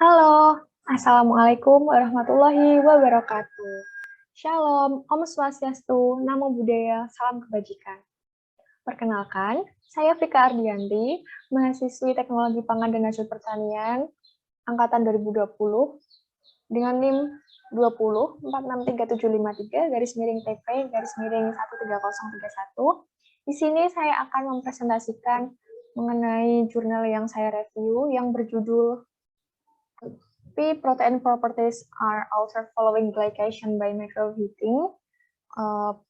Halo, Assalamualaikum warahmatullahi wabarakatuh. Shalom, Om Swastiastu, Namo Buddhaya, Salam Kebajikan. Perkenalkan, saya Vika Ardianti, mahasiswi Teknologi Pangan dan Hasil Pertanian, Angkatan 2020, dengan NIM 20463753-TP-13031. Di sini saya akan mempresentasikan mengenai jurnal yang saya review yang berjudul Pea protein properties are altered following glycation by microheating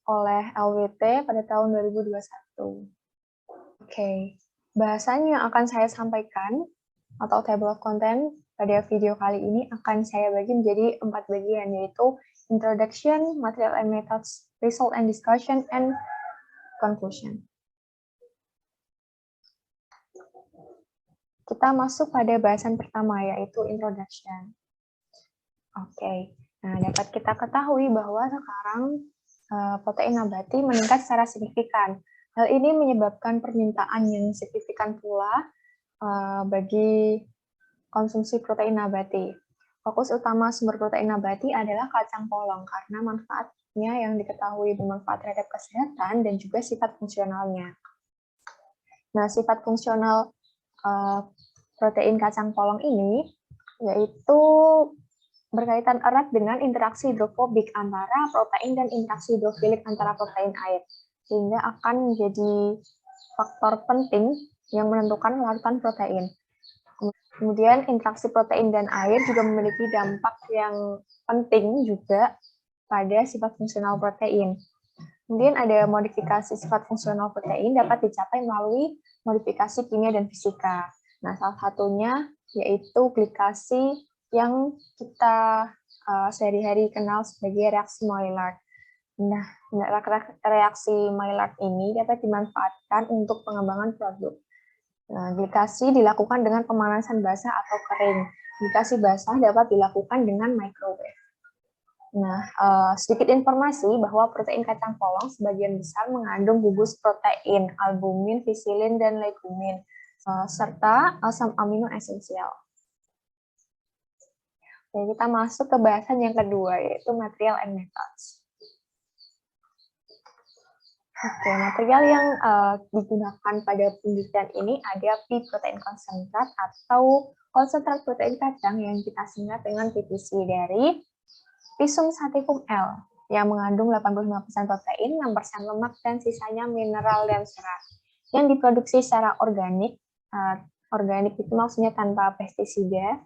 oleh LWT pada tahun 2021. Oke, bahasan yang akan saya sampaikan atau table of content pada video kali ini akan saya bagi menjadi 4 bagian, yaitu introduction, material and methods, result and discussion, and conclusion. Kita masuk pada bahasan pertama, yaitu introduction. Oke, nah dapat kita ketahui bahwa sekarang protein nabati meningkat secara signifikan. Hal ini menyebabkan permintaan yang signifikan pula bagi konsumsi protein nabati. Fokus utama sumber protein nabati adalah kacang polong karena manfaatnya yang diketahui bermanfaat terhadap kesehatan dan juga sifat fungsionalnya. Nah, sifat fungsional protein kacang polong ini yaitu berkaitan erat dengan interaksi hidrofobik antara protein dan interaksi hidrofilik antara protein air, sehingga akan menjadi faktor penting yang menentukan larutan protein. Kemudian interaksi protein dan air juga memiliki dampak yang penting juga pada sifat fungsional protein. Kemudian ada modifikasi sifat fungsional protein dapat dicapai melalui modifikasi kimia dan fisika. Nah, salah satunya yaitu glikasi yang kita sehari-hari kenal sebagai reaksi Maillard. Nah, reaksi Maillard ini dapat dimanfaatkan untuk pengembangan produk. Nah, glikasi dilakukan dengan pemanasan basah atau kering. Glikasi basah dapat dilakukan dengan microwave. Nah, sedikit informasi bahwa protein kacang polong sebagian besar mengandung gugus protein, albumin, visilin, dan legumin, serta asam amino esensial. Oke, kita masuk ke bahasan yang kedua, yaitu material and methods. Oke, material yang digunakan pada penelitian ini ada pea protein konsentrat atau konsentrat protein kacang yang kita singkat dengan PPC dari Pisum sativum L yang mengandung 85% protein, 6% lemak, dan sisanya mineral dan serat yang diproduksi secara organik. Organik itu maksudnya tanpa pestisida,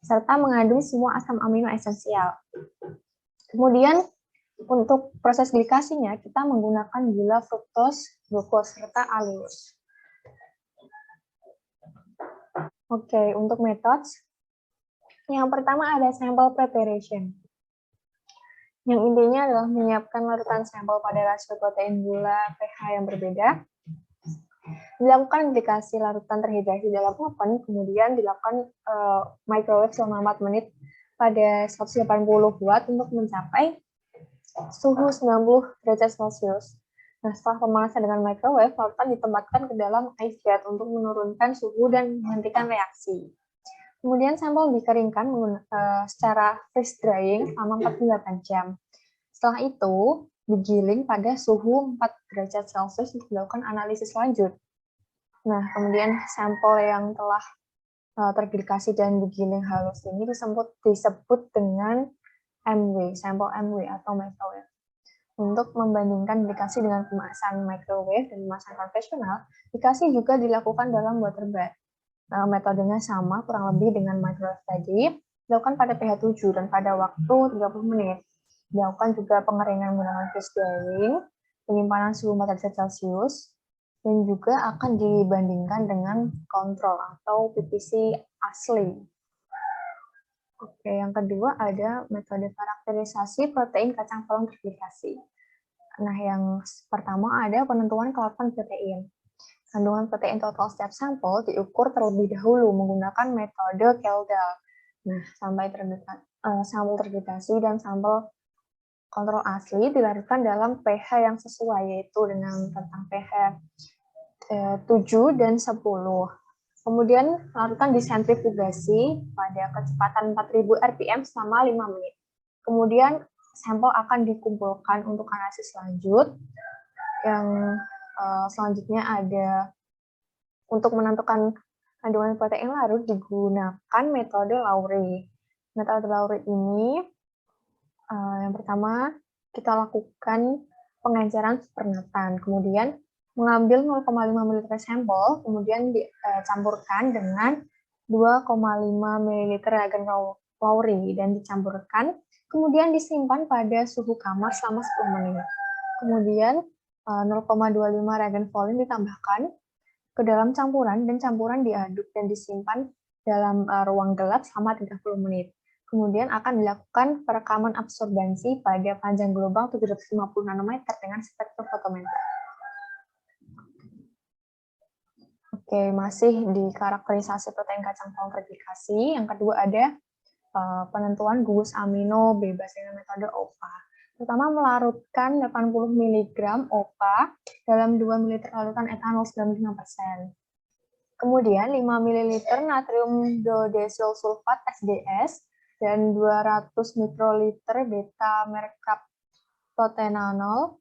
serta mengandung semua asam amino esensial. Kemudian untuk proses glikasinya kita menggunakan gula fruktos, glukos, serta alulus. Oke, untuk methods, yang pertama ada sample preparation. Yang intinya adalah menyiapkan larutan sampel pada rasio protein gula pH yang berbeda. Dilakukan glikasi larutan terhidrasi dalam oven, kemudian dilakukan microwave selama 4 menit pada 180 watt untuk mencapai suhu 90 derajat Celcius. Nah, setelah pemanasan dengan microwave, larutan ditempatkan ke dalam ice jet untuk menurunkan suhu dan menghentikan reaksi. Kemudian sampel dikeringkan secara freeze drying selama 48 jam. Setelah itu, digiling pada suhu 4 derajat Celcius untuk dilakukan analisis lanjut. Nah, kemudian sampel yang telah terglikasi dan digiling halus ini disebut dengan MW, sampel MW atau microwave. Untuk membandingkan glikasi dengan kemasan microwave dan kemasan konvensional, glikasi juga dilakukan dalam water bath. Metodenya sama kurang lebih dengan microwave tadi, dilakukan pada pH 7 dan pada waktu 30 menit. Dilakukan juga pengeringan menggunakan freeze drying, penyimpanan suhu 4 derajat Celcius, dan juga akan dibandingkan dengan kontrol atau PPC asli. Oke, yang kedua ada metode karakterisasi protein kacang polong terglikasi. Nah, yang pertama ada penentuan kelarutan protein. Kandungan protein total setiap sampel diukur terlebih dahulu menggunakan metode Kjeldahl. Nah, sampel terglikasi dan sampel kontrol asli dilarutkan dalam pH yang sesuai, yaitu dengan rentang pH 7 dan 10. Kemudian larutan disentrifugasi pada kecepatan 4000 rpm selama 5 menit. Kemudian sampel akan dikumpulkan untuk analisis lanjut. Yang selanjutnya ada untuk menentukan kandungan protein larut digunakan metode Lowry. Metode Lowry ini yang pertama kita lakukan pengenceran supernatan, kemudian mengambil 0,5 ml sampel, kemudian dicampurkan dengan 2,5 ml reagen Lowry dan dicampurkan, kemudian disimpan pada suhu kamar selama 10 menit. Kemudian 0,25 reagen Volin ditambahkan ke dalam campuran dan campuran diaduk dan disimpan dalam ruang gelap selama 30 menit. Kemudian akan dilakukan perekaman absorbansi pada panjang gelombang 750 nanometer dengan spektrofotometer. Oke, masih di karakterisasi protein kacang polong replikasi. Yang kedua ada penentuan gugus amino bebas dengan metode OPA. Pertama, melarutkan 80 mg OPA dalam 2 ml larutan etanol 95%. Kemudian 5 ml natrium dodesil sulfat SDS dan 200 mikroliter beta mercaptotenanol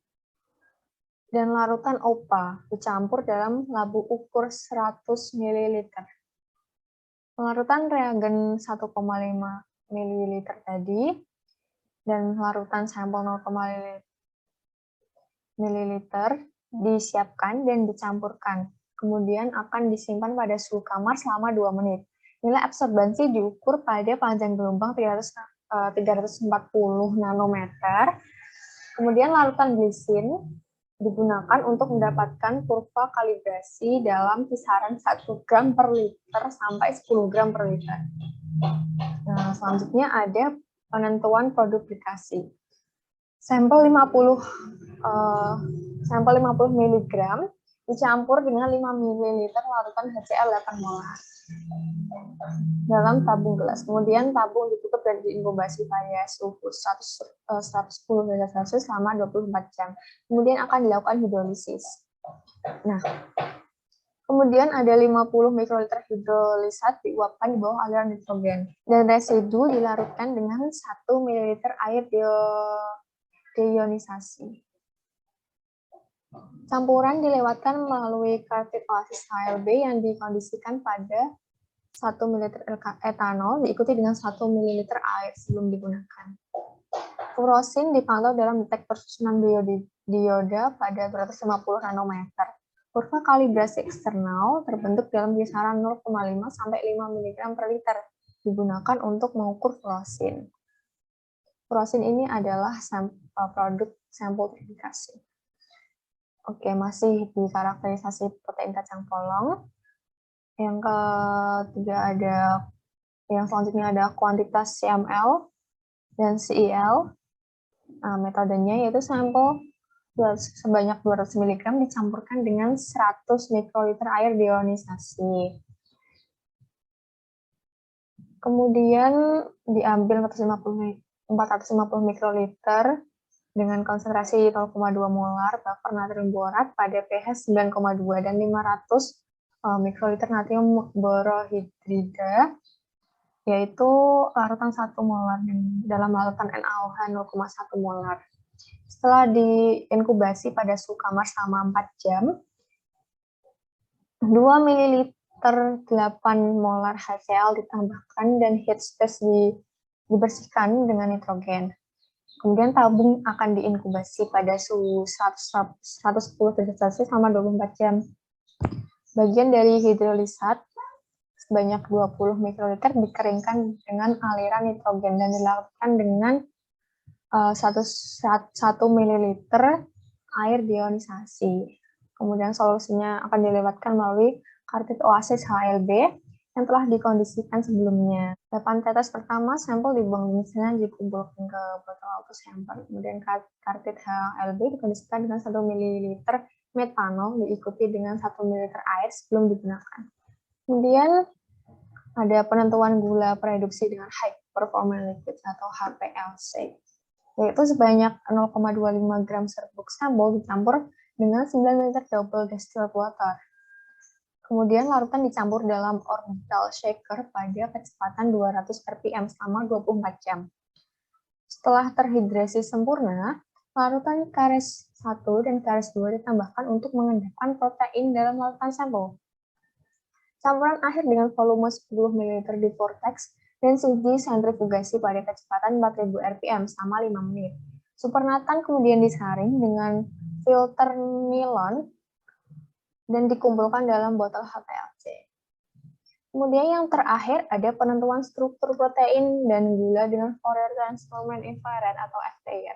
dan larutan OPA dicampur dalam labu ukur 100 ml. Larutan reagen 1,5 ml tadi dan larutan sampel 0,5 ml disiapkan dan dicampurkan. Kemudian akan disimpan pada suhu kamar selama 2 menit. Nilai absorbansi diukur pada panjang gelombang 340 nanometer. Kemudian larutan glisin digunakan untuk mendapatkan kurva kalibrasi dalam kisaran 1 gram per liter sampai 10 gram per liter. Nah, selanjutnya ada penentuan produplikasi. Sampel 50 mg dicampur dengan 5 ml larutan HCl 8 molar dalam tabung gelas. Kemudian tabung ditutup dan diinkubasi pada suhu 110 derajat Celcius selama 24 jam. Kemudian akan dilakukan hidrolisis. Nah, kemudian ada 50 mikroliter hidrolisat diuapkan di bawah aliran nitrogen. Dan residu dilarutkan dengan 1 ml air deionisasi. Campuran dilewatkan melalui cartridge oasis HLB yang dikondisikan pada 1 ml etanol diikuti dengan 1 ml air sebelum digunakan. Furosin dipantau dalam detektor susunan dioda pada 250 nanometer. Kurva kalibrasi eksternal terbentuk dalam kisaran 0,5 sampai 5 mg per liter digunakan untuk mengukur furosin. Furosin ini adalah produk sampel verifikasi. Oke, masih di karakterisasi protein kacang polong. Yang ketiga yang selanjutnya ada kuantitas CML dan CEL. Nah, metodenya yaitu sampel sebanyak 200 mg dicampurkan dengan 100 mikroliter air deionisasi. Kemudian diambil 450 mikroliter dengan konsentrasi 0,2 molar buffer natrium borat pada pH 9,2 dan 500 mikroliter natrium borohidrida, yaitu larutan 1 molar dalam larutan NaOH 0,1 molar. Setelah diinkubasi pada suhu kamar selama 4 jam, 2 ml 8 molar HCl ditambahkan dan heat space dibersihkan dengan nitrogen. Kemudian tabung akan diinkubasi pada suhu 110 derajat Celcius selama 24 jam. Bagian dari hidrolisat sebanyak 20 mikroliter dikeringkan dengan aliran nitrogen dan dilakukan dengan 1 ml air deionisasi. Kemudian solusinya akan dilewatkan melalui cartridge oasis HLB yang telah dikondisikan sebelumnya. 8 tetes pertama sampel dibuang misalnya dikumpulkan ke botol autosampler. Kemudian cartridge HLB dikondisikan dengan 1 ml metanol diikuti dengan 1 ml air sebelum digunakan. Kemudian ada penentuan gula prereduksi dengan high performance liquid atau HPLC, yaitu sebanyak 0,25 gram serbuk sampel dicampur dengan 9 liter double distilled water. Kemudian larutan dicampur dalam orbital shaker pada kecepatan 200 rpm selama 24 jam. Setelah terhidrasi sempurna, larutan KRS-1 dan KRS-2 ditambahkan untuk mengendapkan protein dalam larutan sampel. Campuran akhir dengan volume 10 ml di vortex dan uji sentrifugasi pada kecepatan 4000 rpm selama 5 menit. Supernatan kemudian disaring dengan filter nilon dan dikumpulkan dalam botol HPLC. Kemudian yang terakhir ada penentuan struktur protein dan gula dengan Fourier Transform Infrared atau FTIR,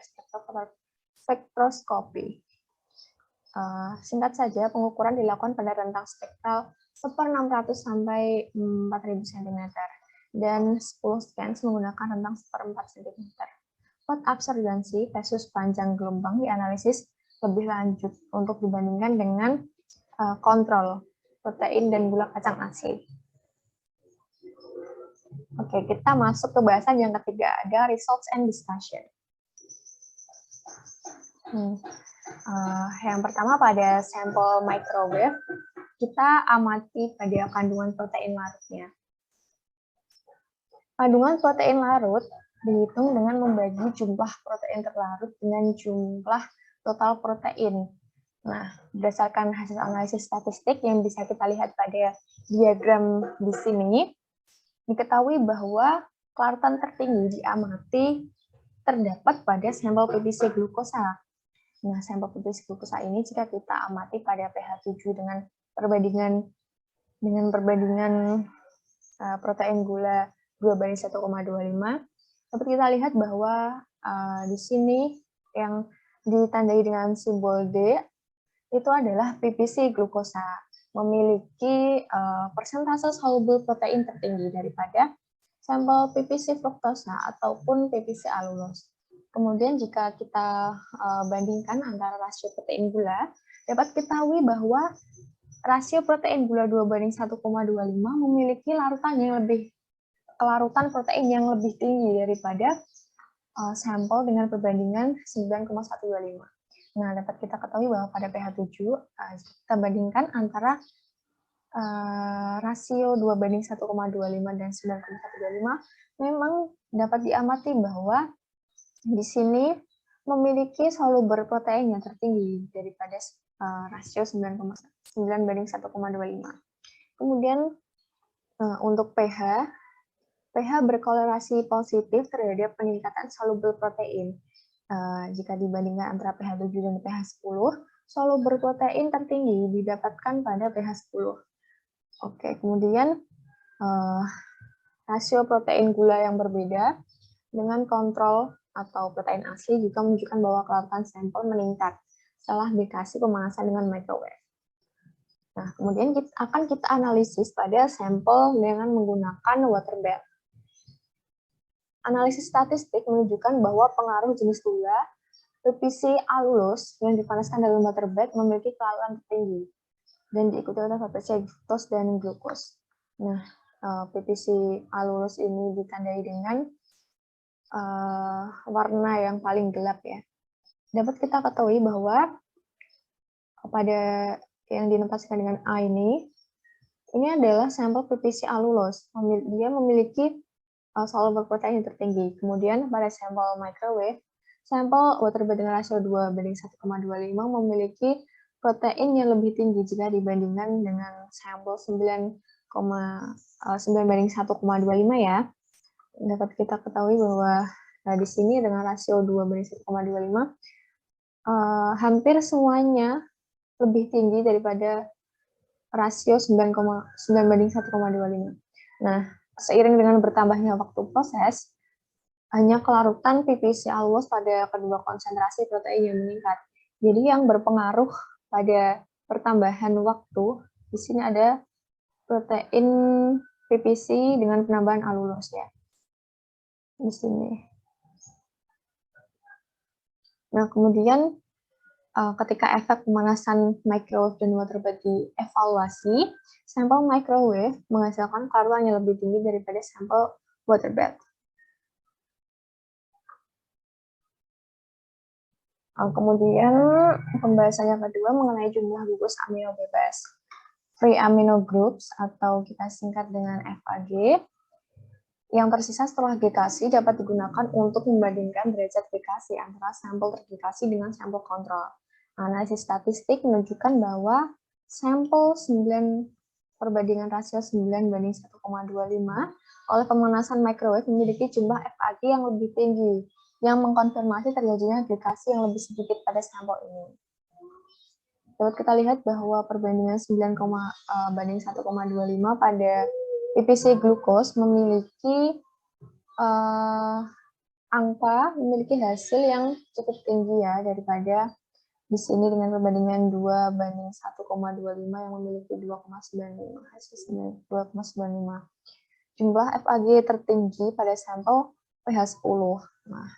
spektroskopi. Singkat saja, pengukuran dilakukan pada rentang spektral 1/600 sampai 4000 cm dan 10 scans menggunakan rentang 1/4 cm. Pot absorbansi versus panjang gelombang dianalisis lebih lanjut untuk dibandingkan dengan kontrol protein dan gula kacang asli. Oke, kita masuk ke bahasan yang ketiga, ada results and discussion. Yang pertama pada sampel microwave, kita amati pada kandungan protein larutnya. Kandungan protein larut dihitung dengan membagi jumlah protein terlarut dengan jumlah total protein. Nah, berdasarkan hasil analisis statistik yang bisa kita lihat pada diagram di sini, diketahui bahwa kelarutan tertinggi diamati terdapat pada sampel PBC glukosa. Nah, sampel PBC glukosa ini jika kita amati pada pH 7 dengan perbandingan protein gula 2:1,25, dapat kita lihat bahwa di sini yang ditandai dengan simbol D itu adalah PBC glukosa, memiliki persentase soluble protein tertinggi daripada sampel PBC fruktosa ataupun PBC alulose. Kemudian jika kita bandingkan antara rasio protein gula, dapat ketahui bahwa rasio protein gula 2:1,25 memiliki kelarutan protein yang lebih tinggi daripada sampel dengan perbandingan 9,125. Nah, dapat kita ketahui bahwa pada pH 7, kita bandingkan antara rasio 2:1,25 dan 9,125, memang dapat diamati bahwa di sini memiliki soluble protein yang tertinggi daripada rasio 9:1,25. Kemudian untuk pH berkorelasi positif terhadap peningkatan soluble protein. Jika dibandingkan antara pH 7 dan pH 10, soluble protein tertinggi didapatkan pada pH 10. Oke, kemudian rasio protein gula yang berbeda dengan kontrol atau protein asli juga menunjukkan bahwa kelarutan sampel meningkat setelah dikasih pemanasan dengan microwave. Nah, kemudian akan kita analisis pada sampel dengan menggunakan water bath. Analisis statistik menunjukkan bahwa pengaruh jenis gula PBC alulose yang dipanaskan dalam water bath memiliki kelarutan tertinggi dan diikuti oleh PBC fructose dan glukos. Nah, PBC alulose ini ditandai dengan warna yang paling gelap ya. Dapat kita ketahui bahwa pada yang dinotasikan dengan A ini adalah sampel PBC alulose. Dia memiliki soluble protein yang tertinggi. Kemudian pada sampel microwave, sampel water bath dengan rasio 2:1,25 memiliki protein yang lebih tinggi jika dibandingkan dengan sampel 9:1,25 ya. Dapat kita ketahui bahwa di sini dengan rasio 2:1,25 hampir semuanya lebih tinggi daripada rasio 9:1,25. Nah, seiring dengan bertambahnya waktu proses, hanya kelarutan PBC alulose pada kedua konsentrasi protein yang meningkat. Jadi yang berpengaruh pada pertambahan waktu, di sini ada protein PBC dengan penambahan alulose ya. Di sini. Nah, kemudian ketika efek pemanasan microwave dan water bath dievaluasi, sampel microwave menghasilkan kelarutan yang lebih tinggi daripada sampel water bath. Kemudian pembahasan yang kedua mengenai jumlah gugus amino bebas. free amino groups atau kita singkat dengan FAG. Yang tersisa setelah glikasi dapat digunakan untuk membandingkan derajat glikasi antara sampel terglikasi dengan sampel kontrol. Analisis statistik menunjukkan bahwa sampel 9 perbandingan rasio 9:1,25 oleh pemanasan microwave memiliki jumlah FAG yang lebih tinggi, yang mengkonfirmasi terjadinya glikasi yang lebih sedikit pada sampel ini. Dapat kita lihat bahwa perbandingan 9,1,25 pada PPC glukos memiliki memiliki hasil yang cukup tinggi ya daripada di sini dengan perbandingan 2:1,25 yang memiliki 2,95 hasil 2,95. Jumlah FAG tertinggi pada sampel pH 10. Nah,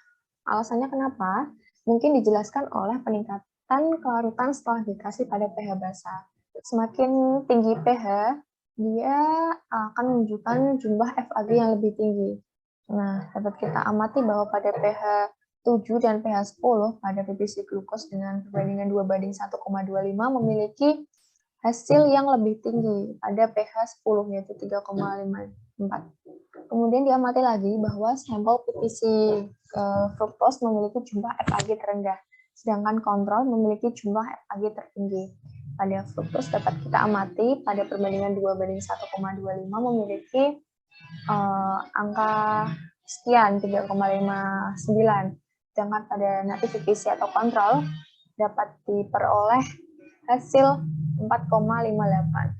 alasannya kenapa? Mungkin dijelaskan oleh peningkatan kelarutan setelah glikasi pada pH basah. Semakin tinggi pH, dia akan menunjukkan jumlah FAG yang lebih tinggi. Nah, dapat kita amati bahwa pada pH 7 dan pH 10 pada PPC glukos dengan perbandingan 2:1,25 memiliki hasil yang lebih tinggi pada pH 10 yaitu 3,54. Kemudian diamati lagi bahwa sampel PPC fruktos memiliki jumlah FAG terendah, sedangkan kontrol memiliki jumlah FAG tertinggi. Pada fruktos dapat kita amati pada perbandingan 2:1,25 memiliki angka sekian 3,59, sedangkan pada native PPC atau kontrol dapat diperoleh hasil 4,58.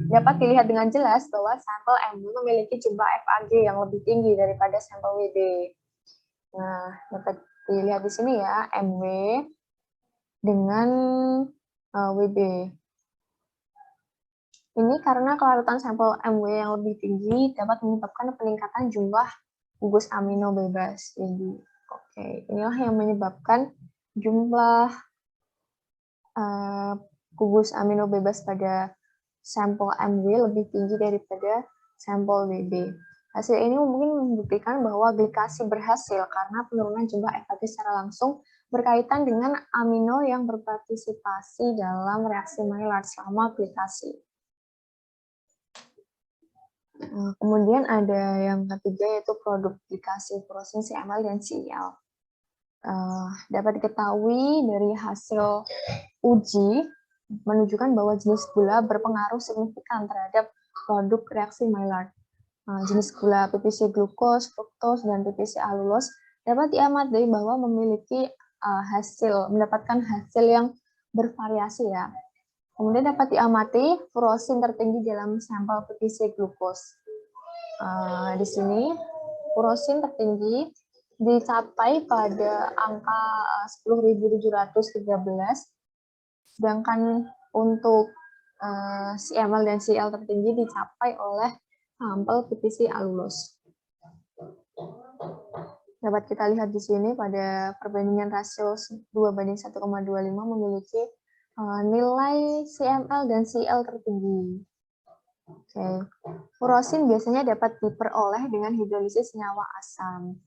Dapat dilihat dengan jelas bahwa sampel MW memiliki jumlah FAG yang lebih tinggi daripada sampel WB. Nah, dapat dilihat di sini ya, MW dengan WB. Ini karena kelarutan sampel MW yang lebih tinggi dapat menyebabkan peningkatan jumlah gugus amino bebas. Jadi, inilah yang menyebabkan jumlah gugus amino bebas pada sampel MW lebih tinggi daripada sampel WB. Hasil ini mungkin membuktikan bahwa glikasi berhasil karena penurunan jumlah FAG secara langsung berkaitan dengan amino yang berpartisipasi dalam reaksi Maillard selama glikasi. Kemudian ada yang ketiga yaitu produk glikasi furosin CML dan CEL. Dapat diketahui dari hasil uji menunjukkan bahwa jenis gula berpengaruh signifikan terhadap produk reaksi Maillard. Jenis gula PPC glukos, fruktos, dan PPC alulos dapat diamati bahwa memiliki mendapatkan hasil yang bervariasi ya. Kemudian dapat diamati furosin tertinggi dalam sampel PPC glukos. Di sini furosin tertinggi dicapai pada angka 10.713, sedangkan untuk CML dan CL tertinggi dicapai oleh sampel PPC alulos. Dapat kita lihat di sini pada perbandingan rasio 2:1,25 memiliki nilai CML dan CL tertinggi. Furosin biasanya dapat diperoleh dengan hidrolisis senyawa asam,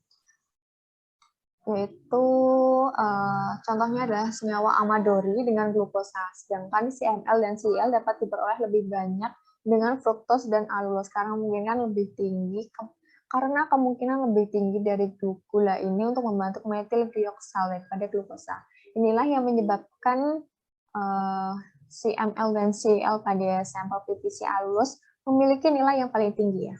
yaitu contohnya adalah senyawa amadori dengan glukosa, sedangkan CML dan CL dapat diperoleh lebih banyak dengan fruktos dan alulos karena kemungkinan lebih tinggi dari gula ini untuk membentuk metil glyoxalate pada glukosa. Inilah yang menyebabkan CML dan CL pada sampel PPC alulos memiliki nilai yang paling tinggi ya.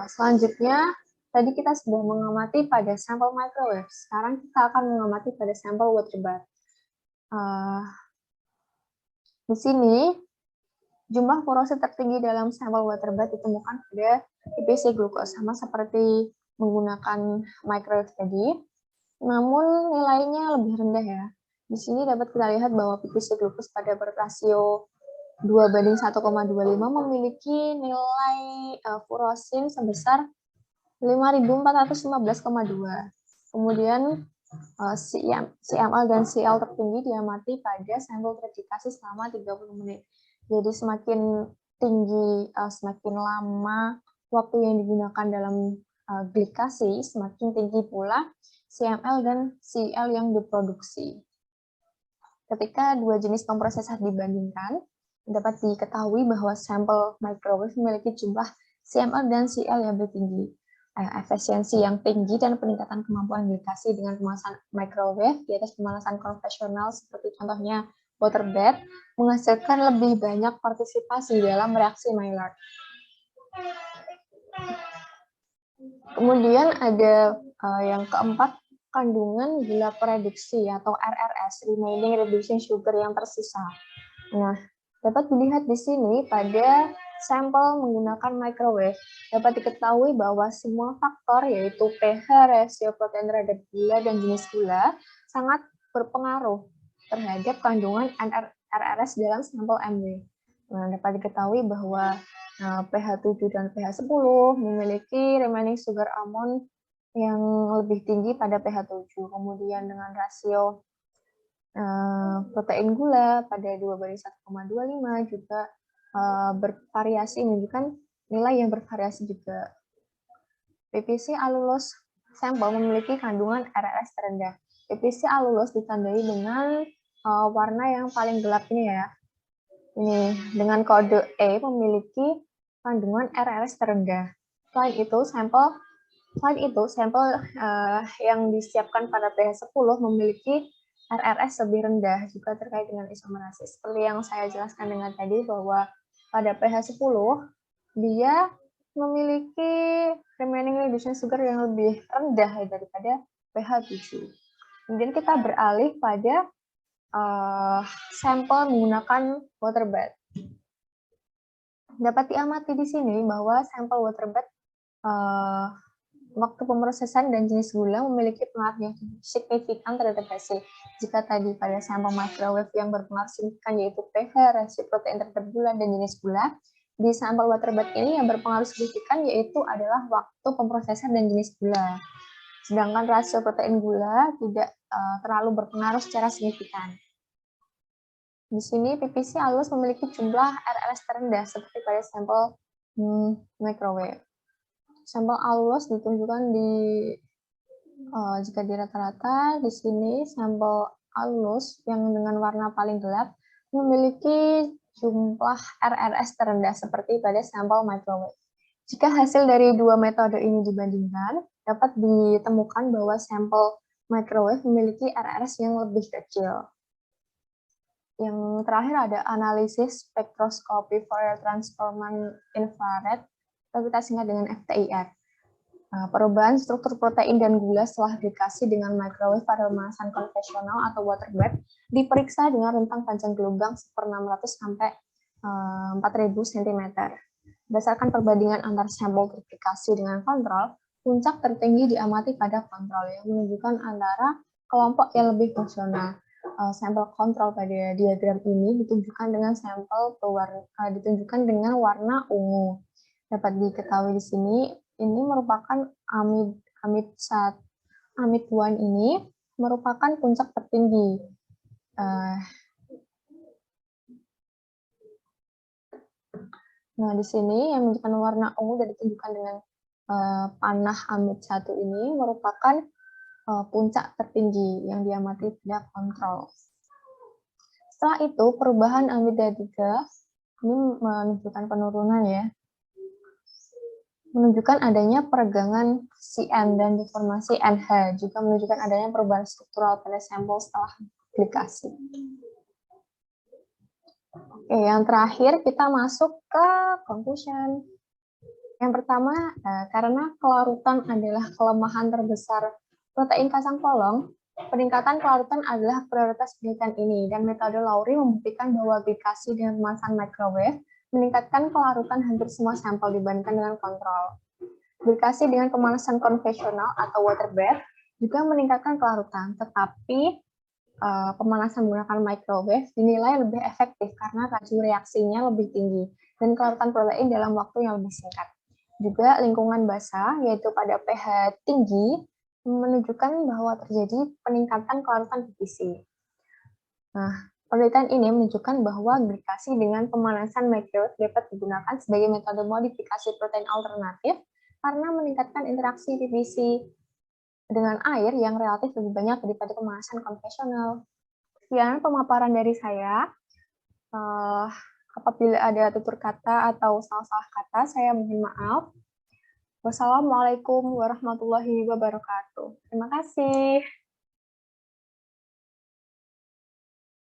Selanjutnya, tadi kita sudah mengamati pada sampel microwave. Sekarang kita akan mengamati pada sampel water bath. Di sini, jumlah furosin tertinggi dalam sampel water bath ditemukan pada PPC glukos, sama seperti menggunakan microwave tadi, namun nilainya lebih rendah ya. Di sini dapat kita lihat bahwa PPC glukos pada berrasio 2:1,25 memiliki nilai furosin sebesar 5.415,2. Kemudian CML dan CL tertinggi diamati pada sampel terglikasi selama 30 menit. Jadi semakin tinggi, semakin lama waktu yang digunakan dalam glikasi, semakin tinggi pula CML dan CL yang diproduksi. Ketika dua jenis pemrosesan dibandingkan, dapat diketahui bahwa sampel microwave memiliki jumlah CMR dan CL yang lebih tinggi, efisiensi yang tinggi, dan peningkatan kemampuan glikasi dengan pemanasan microwave di atas pemanasan konvensional seperti contohnya water bath menghasilkan lebih banyak partisipasi dalam reaksi Maillard. Kemudian ada yang keempat, kandungan gula prediksi atau RRS, remaining reducing sugar yang tersisa. Nah, dapat dilihat di sini pada sampel menggunakan microwave, dapat diketahui bahwa semua faktor yaitu pH, rasio protein terhadap gula, dan jenis gula sangat berpengaruh terhadap kandungan RRS dalam sampel MW. Nah, dapat diketahui bahwa pH 7 dan pH 10 memiliki remaining sugar amount yang lebih tinggi pada pH 7. Kemudian dengan rasio protein gula pada 2:1,25 juga bervariasi, menunjukkan nilai yang bervariasi juga. PPC alulos sampel memiliki kandungan RRS terendah. PPC alulos ditandai dengan warna yang paling gelap ini ya. Ini dengan kode E memiliki kandungan RRS terendah. Selain itu, sampel yang disiapkan pada pH 10 memiliki RRS lebih rendah, juga terkait dengan isomerasis. Seperti yang saya jelaskan dengan tadi, bahwa pada pH 10 dia memiliki remaining reducing sugar yang lebih rendah daripada pH 7. Kemudian kita beralih pada sampel menggunakan water bath. Dapat diamati di sini bahwa sampel water bath waktu pemrosesan dan jenis gula memiliki pengaruh yang signifikan terhadap hasil. Jika tadi pada sampel microwave yang berpengaruh signifikan yaitu pH, rasio protein terhadap gula, dan jenis gula, di sampel water bath ini yang berpengaruh signifikan yaitu adalah waktu pemrosesan dan jenis gula. Sedangkan rasio protein gula tidak terlalu berpengaruh secara signifikan. Di sini PPC alus memiliki jumlah RRS terendah seperti pada sampel microwave. Sampel alus ditunjukkan jika di rata-rata di sini sampel alus yang dengan warna paling gelap memiliki jumlah RRS terendah seperti pada sampel microwave. Jika hasil dari dua metode ini dibandingkan, dapat ditemukan bahwa sampel microwave memiliki RRS yang lebih kecil. Yang terakhir ada analisis spektroskopi Fourier transform infrared, atau kita singkat dengan FTIR. Perubahan struktur protein dan gula setelah glikasi dengan microwave pada pemanasan konvensional atau water bath diperiksa dengan rentang panjang gelombang 1/600 sampai 4000 cm. Berdasarkan perbandingan antar sampel glikasi dengan kontrol, puncak tertinggi diamati pada kontrol yang menunjukkan antara kelompok yang lebih fungsional. Sampel kontrol pada diagram ini ditunjukkan dengan warna ungu. Dapat diketahui di sini ini merupakan amid 1 ini merupakan puncak tertinggi. Nah, di sini yang menunjukkan warna ungu dan ditunjukkan dengan panah amid 1 ini merupakan puncak tertinggi yang diamati pada kontrol. Setelah itu, perubahan amida 3 ini menunjukkan penurunan ya. Menunjukkan adanya peregangan CN dan deformasi NH, juga menunjukkan adanya perubahan struktural pada sampel setelah glikasi. Oke, yang terakhir kita masuk ke conclusion. Yang pertama, karena kelarutan adalah kelemahan terbesar protein kacang polong, peningkatan kelarutan adalah prioritas penelitian ini, dan metode Lowry membuktikan bahwa glikasi dengan pemanasan microwave meningkatkan kelarutan hampir semua sampel dibandingkan dengan kontrol. Glikasi dengan pemanasan konvensional atau water bath juga meningkatkan kelarutan, tetapi pemanasan menggunakan microwave dinilai lebih efektif karena laju reaksinya lebih tinggi dan kelarutan protein dalam waktu yang lebih singkat. Juga lingkungan basah, yaitu pada pH tinggi, menunjukkan bahwa terjadi peningkatan kelarutan PPC. Nah, penelitian ini menunjukkan bahwa glikasi dengan pemanasan microwave dapat digunakan sebagai metode modifikasi protein alternatif karena meningkatkan interaksi PPC dengan air yang relatif lebih banyak daripada pemanasan konvensional. Sekian pemaparan dari saya. Apabila ada tutur kata atau salah-salah kata, saya mohon maaf. Wassalamualaikum warahmatullahi wabarakatuh. Terima kasih.